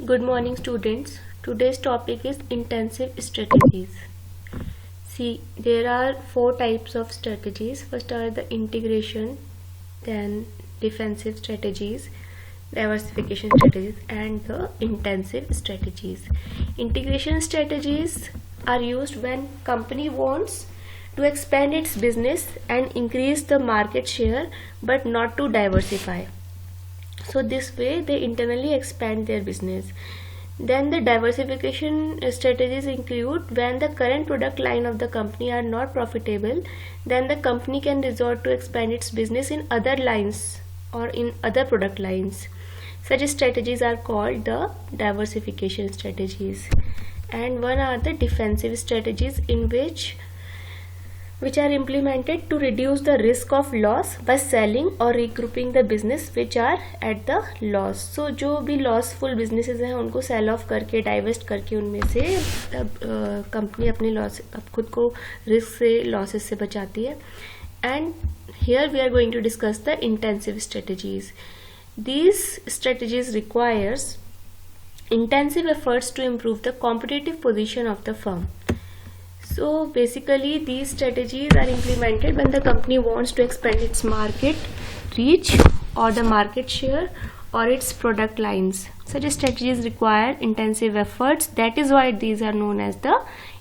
Good morning, students. Today's topic is intensive strategies. See, there are four types of strategies. First are the integration, then defensive strategies, diversification strategies, and the intensive strategies. Integration strategies are used when company wants to expand its business and increase the market share but not to diversify. So this way they internally expand their business. Then the diversification strategies include when the current product line of the company are not profitable, then the company can resort to expand its business in other lines or in other product lines. Such strategies are called the diversification strategies. And one are the defensive strategies in which are implemented to reduce the risk of loss by selling or regrouping the business which are at the loss. So जो भी लॉसफुल businesses हैं उनको cell of करके divest करके उनमें से company अपनी loss खुद को रिस्क से लॉसेस से बचाती है. And here we are going to discuss the intensive strategies. These strategies requires intensive efforts to improve the competitive position of the firm. So basically these strategies are implemented when the company wants to expand its market reach or the market share or its product lines. Such strategies require intensive efforts. That is why these are known as the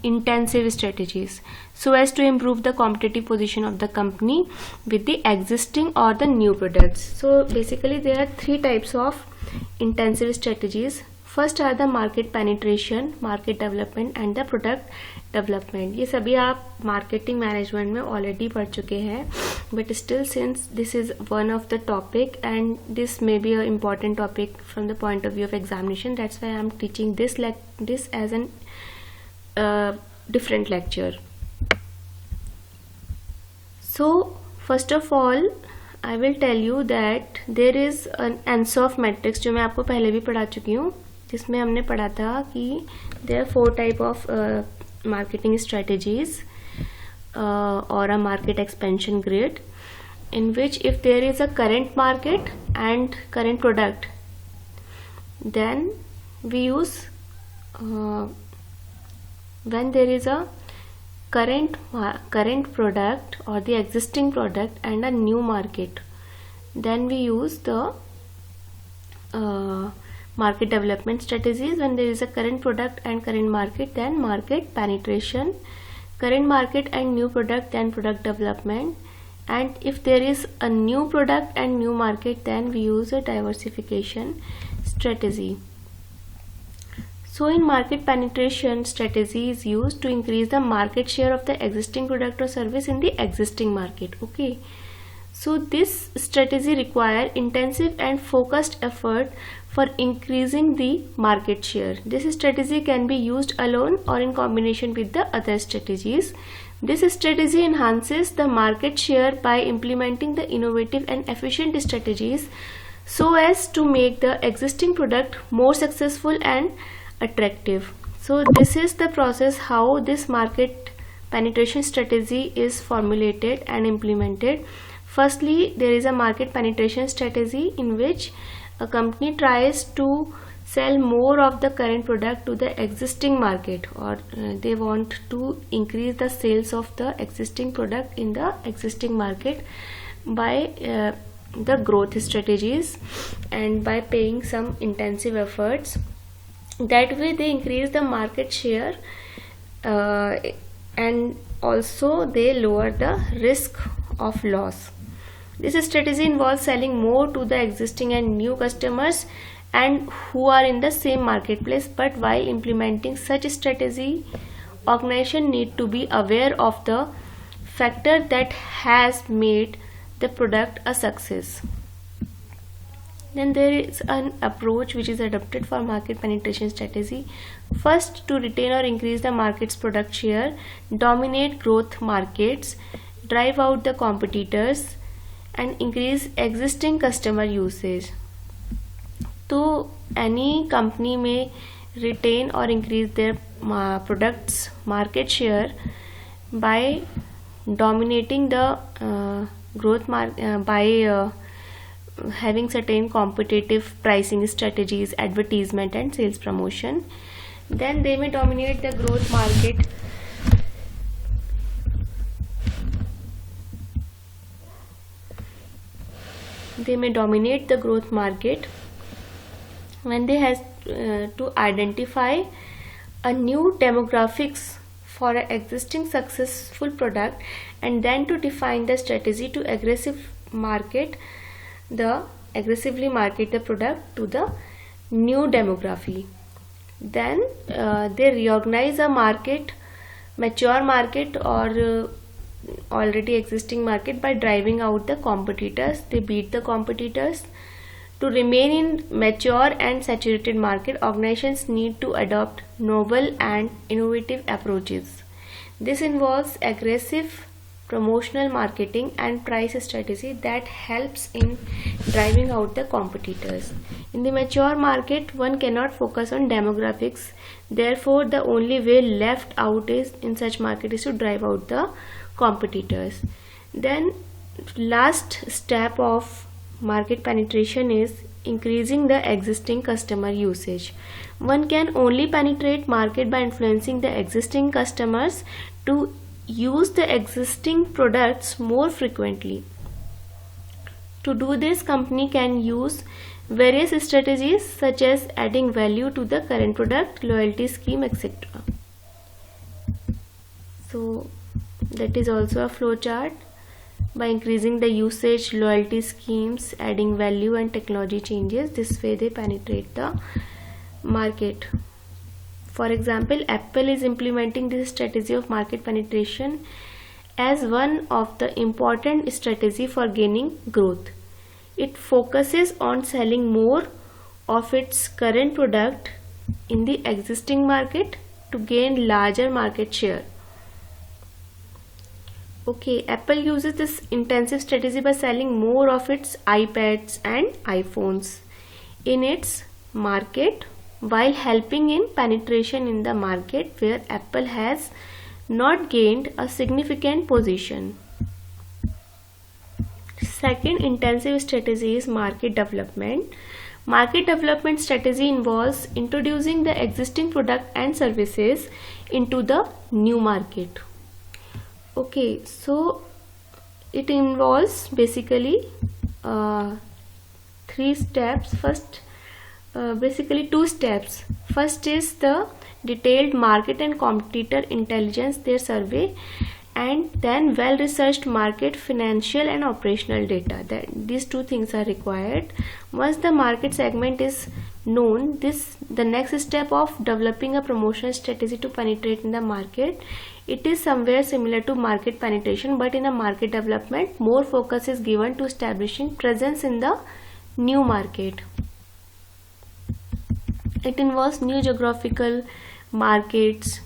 intensive strategies, so as to improve the competitive position of the company with the existing or the new products. So basically there are three types of intensive strategies. First are the market penetration, market development and the product development. ये सभी आप marketing management में already पढ़ चुके हैं, but still since this is one of the topic and this may be a important topic from the point of view of examination, that's why I am teaching this as an different lecture. So first of all I will tell you that there is an ANSOF matrix जो मैं आपको पहले भी पढ़ा चुकी हूँ, जिसमें हमने पढ़ा था कि there are four type of marketing strategies or a market expansion grid, in which if there is a current market and current product, then we use when there is a current product or the existing product and a new market, then we use the market development strategies. When there is a current product and current market, then market penetration, current market and new product, then product development. And if there is a new product and new market, then we use a diversification strategy. So in market penetration, strategy is used to increase the market share of the existing product or service in the existing market. Okay, so this strategy require intensive and focused effort for increasing the market share. This strategy can be used alone or in combination with the other strategies. This strategy enhances the market share by implementing the innovative and efficient strategies so as to make the existing product more successful and attractive. So this is the process how this market penetration strategy is formulated and implemented. Firstly, there is a market penetration strategy in which a company tries to sell more of the current product to the existing market, or they want to increase the sales of the existing product in the existing market by the growth strategies and by paying some intensive efforts. That way they increase the market share and also they lower the risk of loss. This strategy involves selling more to the existing and new customers and who are in the same marketplace, but while implementing such strategy, organization need to be aware of the factor that has made the product a success. Then there is an approach which is adopted for market penetration strategy. First, to retain or increase the market's product share, dominate growth markets, drive out the competitors, and increase existing customer usage. तो any company may retain or increase their products market share by dominating the growth by having certain competitive pricing strategies, advertisement and sales promotion. Then they may dominate the growth market. They may dominate the growth market when they have to identify a new demographics for an existing successful product, and then to define the strategy to aggressively market the product to the new demography. Then they reorganize a market, mature market or already existing market by driving out the competitors. They beat the competitors. To remain in mature and saturated market, organizations need to adopt novel and innovative approaches. This involves aggressive promotional marketing and price strategy that helps in driving out the competitors. In the mature market, one cannot focus on demographics. Therefore, the only way left out is in such market is to drive out the competitors. Then last step of market penetration is increasing the existing customer usage. One can only penetrate market by influencing the existing customers to use the existing products more frequently. To do this, company can use various strategies such as adding value to the current product, loyalty scheme, etc. So that is also a flow chart. By increasing the usage, loyalty schemes, adding value and technology changes, this way they penetrate the market. For example, Apple is implementing this strategy of market penetration as one of the important strategy for gaining growth. It focuses on selling more of its current product in the existing market to gain larger market share. Okay, Apple uses this intensive strategy by selling more of its iPads and iPhones in its market, while helping in penetration in the market where Apple has not gained a significant position. Second intensive strategy is market development. Market development strategy involves introducing the existing product and services into the new market. Okay, so it involves basically three steps. Basically two steps. First is the detailed market and competitor intelligence, their survey, and then well researched market, financial and operational data. These two things are required. Once the market segment is known, the next step of developing a promotional strategy to penetrate in the market. It is somewhere similar to market penetration, but in a market development more focus is given to establishing presence in the new market. It involves new geographical markets,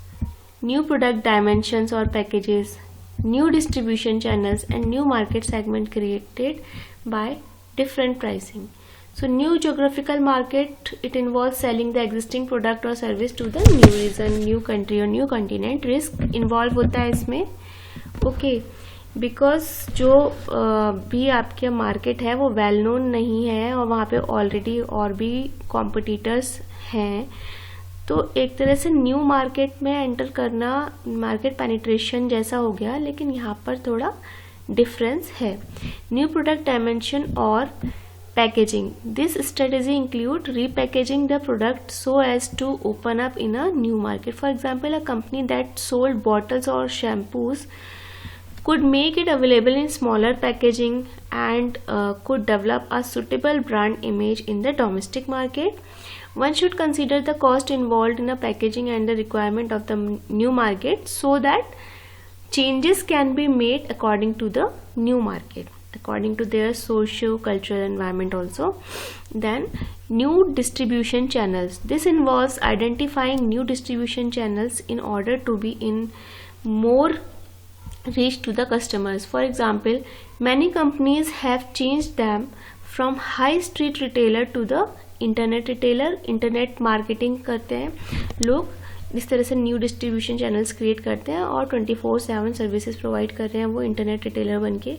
new product dimensions or packages, new distribution channels and new market segment created by different pricing. So new geographical market, it involves selling the existing product or service to the new region, new country or new continent. Risk involve होता है इसमें. Okay, because जो भी आपके market है वो well known नहीं है और वहाँ पे ऑलरेडी और भी कॉम्पिटिटर्स हैं, तो एक तरह से न्यू मार्केट में एंटर करना मार्केट पेनिट्रेशन जैसा हो गया, लेकिन यहाँ पर थोड़ा डिफरेंस है. न्यू प्रोडक्ट डायमेंशन और packaging. This strategy include repackaging the product so as to open up in a new market. For example, a company that sold bottles or shampoos could make it available in smaller packaging and could develop a suitable brand image in the domestic market. One should consider the cost involved in the packaging and the requirement of the new market so that changes can be made according to the new market, according to their socio-cultural environment also. Then new distribution channels. This involves identifying new distribution channels in order to be in more reach to the customers. For example, many companies have changed them from high street retailer to the internet retailer. Internet marketing करते हैं लोग, इस तरह से new distribution channels create करते हैं और 24/7 services provide कर रहे हैं वो इंटरनेट रिटेलर बन के.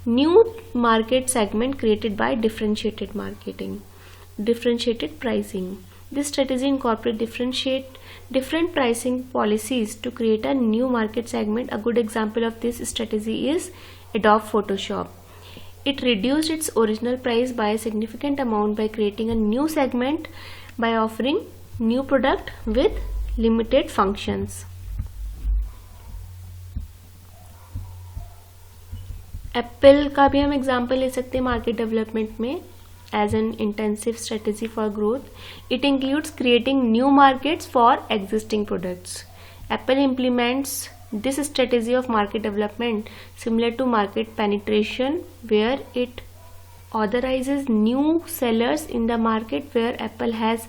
New market segment created by differentiated marketing, differentiated pricing. This strategy incorporates different pricing policies to create a new market segment. A good example of this strategy is Adobe Photoshop. It reduced its original price by a significant amount by creating a new segment by offering new product with limited functions. Apple का भी हम example ले सकते हैं market development में as an intensive strategy for growth. It includes creating new markets for existing products. Apple implements this strategy of market development similar to market penetration, where it authorizes new sellers in the market where Apple has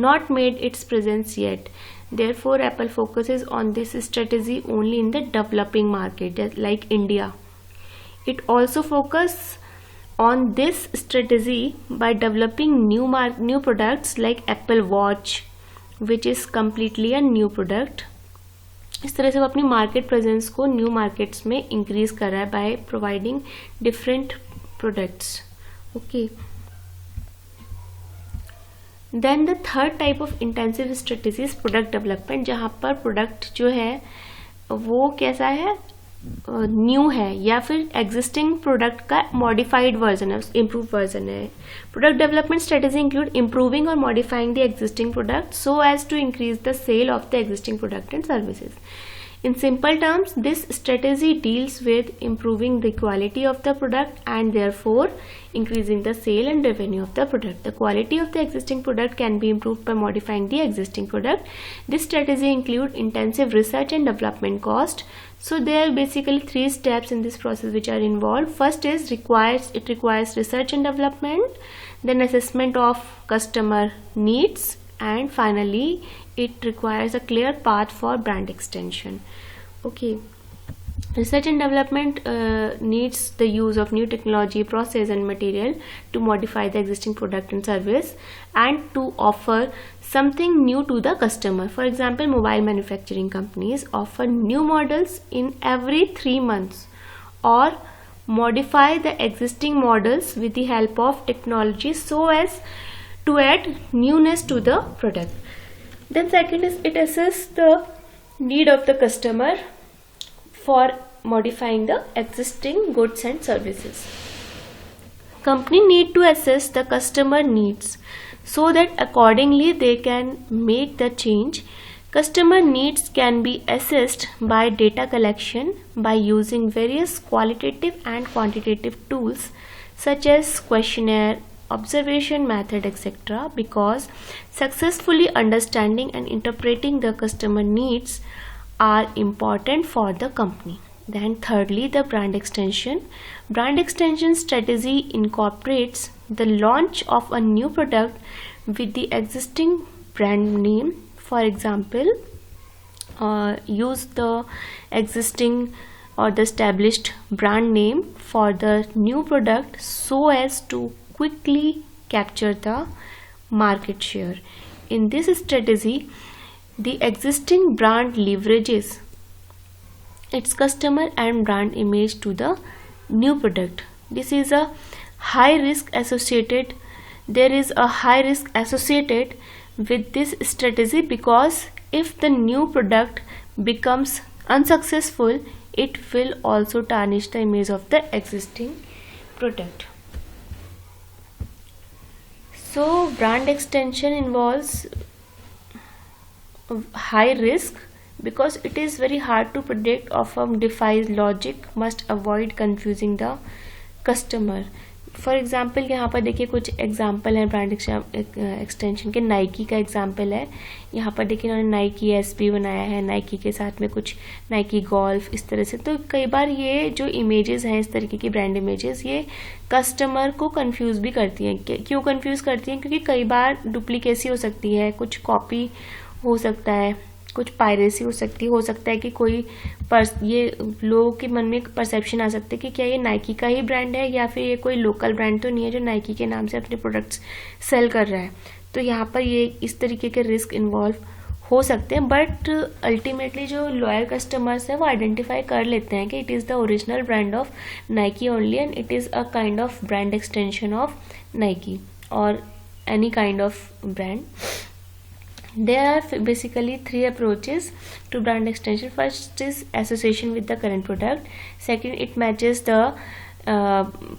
not made its presence yet. Therefore, Apple focuses on this strategy only in the developing market like India. It also focuses on this strategy by developing new products like Apple Watch, which is completely a new product. इस तरह से वो अपनी market presence को new markets में इंक्रीज कर रहा है by providing different products. Okay, then the third type of intensive strategy is product development, जहाँ पर प्रोडक्ट जो है वो कैसा है, न्यू है या फिर एग्जिस्टिंग प्रोडक्ट का मॉडिफाइड वर्जन है, इम्प्रूव वर्जन है. Product development strategy include improving और modifying the existing product so as to increase the sale of the existing product and services. In simple terms, this strategy deals with improving the quality of the product and therefore increasing the sale and revenue of the product. The quality of the existing product can be improved by modifying the existing product. This strategy includes intensive research and development cost. So there are basically 3 steps in this process which are involved. First is it requires research and development, then assessment of customer needs, and finally it requires a clear path for brand extension. Okay, research and development needs the use of new technology, process and material to modify the existing product and service and to offer something new to the customer. For example, mobile manufacturing companies offer new models in every 3 months or modify the existing models with the help of technology so as to add newness to the product. Then second is it assesses the need of the customer for modifying the existing goods and services. Company need to assess the customer needs so that accordingly they can make the change. Customer needs can be assessed by data collection by using various qualitative and quantitative tools such as questionnaire, observation method, etc. because successfully understanding and interpreting the customer needs are important for the company. Then thirdly, the brand extension. Brand extension strategy incorporates the launch of a new product with the existing brand name. For example, use the existing or the established brand name for the new product so as to quickly capture the market share. In this strategy, the existing brand leverages its customer and brand image to the new product. This is a high risk associated. There is a high risk associated with this strategy because if the new product becomes unsuccessful, it will also tarnish the image of the existing product. So brand extension involves high risk because it is very hard to predict or firm defies logic, must avoid confusing the customer. For example यहाँ पर देखिए कुछ example हैं brand extension के. Nike का example है. यहाँ पर देखिए उन्होंने नाइकी एसपी बनाया है, नाइकी के साथ में कुछ नाइकी गोल्फ, इस तरह से. तो कई बार ये जो इमेजेस हैं, इस तरीके की ब्रांड इमेजेस, ये कस्टमर को कंफ्यूज भी करती हैं. क्यों कंफ्यूज करती हैं? क्योंकि कई बार डुप्लीकेसी हो सकती है, कुछ कॉपी हो सकता है, कुछ पायरेसी हो सकता है कि कोई ये लोगों के मन में एक परसेप्शन आ सकता है कि क्या ये नाइकी का ही ब्रांड है या फिर ये कोई लोकल ब्रांड तो नहीं है जो नाइकी के नाम से अपने प्रोडक्ट्स सेल कर रहा है. तो यहाँ पर ये इस तरीके के रिस्क इन्वॉल्व हो सकते हैं, बट अल्टीमेटली जो लॉयल कस्टमर्स हैं वो आइडेंटिफाई कर लेते हैं कि it is the original brand of Nike only and it is a kind of brand extension of Nike और any kind of brand. There are basically three approaches to brand extension. First is association with the current product. Second, it matches the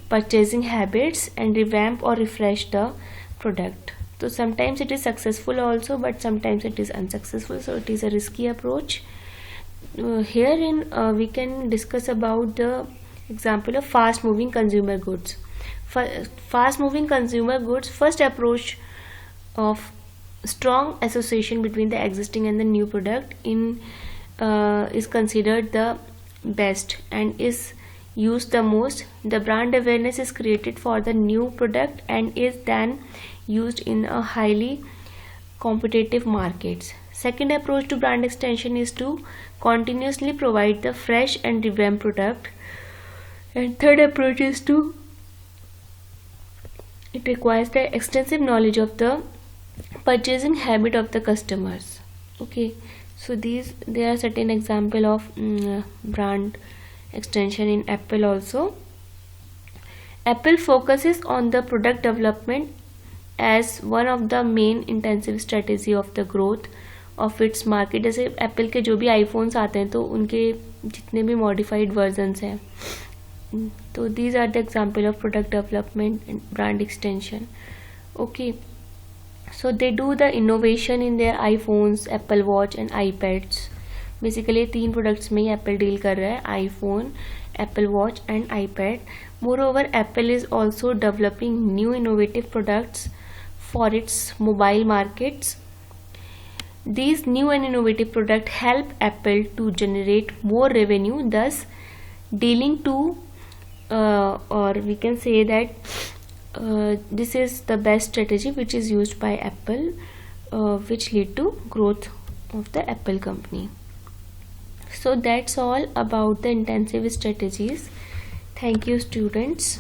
purchasing habits and revamp or refresh the product. So sometimes it is successful also, but sometimes it is unsuccessful, so it is a risky approach. Herein we can discuss about the example of fast moving consumer goods. Fast moving consumer goods, first approach of strong association between the existing and the new product is considered the best and is used the most. The brand awareness is created for the new product and is then used in a highly competitive markets. Second approach to brand extension is to continuously provide the fresh and revamped product. And third approach is to it requires the extensive knowledge of the purchasing habit of the customers. Okay, so there are certain example of brand extension in Apple also. Apple focuses on the product development as one of the main intensive strategy of the growth of its market. जैसे Apple के जो भी iPhones आते हैं तो उनके जितने भी modified versions हैं, so these are the example of product development and brand extension. Okay, so they do the innovation in their iPhones, Apple Watch and iPads. Basically तीन products में ही Apple deal कर रहा है, iPhone, Apple Watch and iPad. Moreover, Apple is also developing new innovative products for its mobile markets. These new and innovative products help Apple to generate more revenue, thus dealing to or we can say that this is the best strategy which is used by Apple, which lead to growth of the Apple company. So that's all about the intensive strategies. Thank you, students.